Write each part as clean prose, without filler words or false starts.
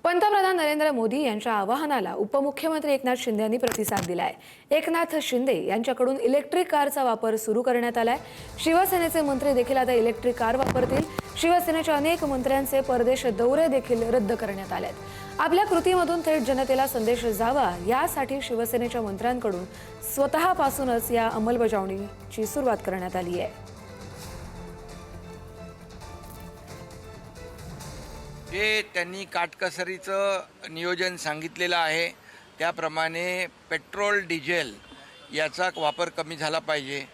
पंतप्रधान नरेंद्र मोदी यांच्या आवाहनाला उपमुख्यमंत्री एकनाथ शिंदे यांनी प्रतिसाद दिलाय। एकनाथ शिंदे यांच्याकडून इलेक्ट्रिक कारचा वापर सुरू करण्यात आलाय। शिवसेनेचे मंत्री देखील आता इलेक्ट्रिक कार वापरतील। शिवसेनेच्या अनेक मंत्र्यांचे परदेश दौरे देखील रद्द करण्यात आलेत। आपल्या कृतीमधून थेट जनतेला संदेश जावा यासाठी शिवसेनेच्या मंत्र्यांकडून स्वतःपासूनच या अंमलबजावणीची सुरुवात करण्यात आली आहे। जे त्यांनी काटकसरीचं नियोजन सांगितलेलं आहे त्याप्रमाणे पेट्रोल डिझेल याचा वापर कमी झाला पाहिजे।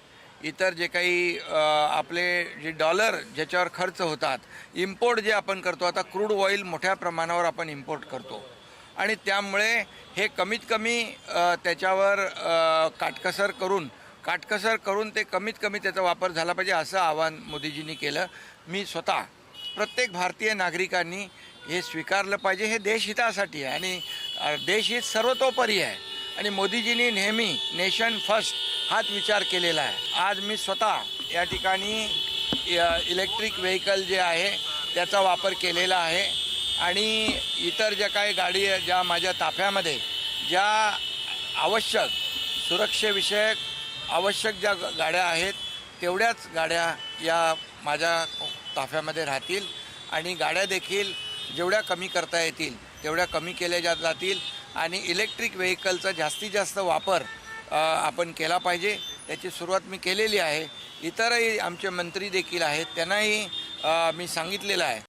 इतर जे काही आपले जे डॉलर ज्याच्यावर खर्च होतात, इम्पोर्ट जे आपण करतो, आता क्रूड ऑइल मोठ्या प्रमाणावर आपण इम्पोर्ट करतो आणि त्यामुळे हे कमीत कमी त्याच्यावर काटकसर करून ते कमीत कमी त्याचा वापर झाला पाहिजे असं आवाहन मोदीजींनी केलं। मी स्वतः प्रत्येक भारतीय नागरिकांनी हे स्वीकारलं पाहिजे। हे देशहितासाठी आहे आणि देशहित सर्वतोपरी आहे आणि मोदीजींनी नेहमी नेशन फर्स्ट हाच विचार केलेला आहे। आज मी स्वतः या ठिकाणी इलेक्ट्रिक व्हेकल जे आहे त्याचा वापर केलेला आहे आणि इतर ज्या काही गाडी ज्या माझ्या ताफ्यामध्ये ज्या आवश्यक सुरक्षेविषयक आवश्यक ज्या गाड्या आहेत तेवढ्याच गाड्या या माझ्या ताफ्यामध्ये राहतील आणि गाड्या देखील जेवढ्या कमी करता येतील तेवढ्या कमी केल्या जातील आणि इलेक्ट्रिक व्हेकलचा जास्तीत जास्त वापर आपण केला पाहिजे। त्याची सुरुवात मी केलेली आहे। इतरही आमचे मंत्री देखील आहेत, त्यांनाही मी सांगितलेलं आहे।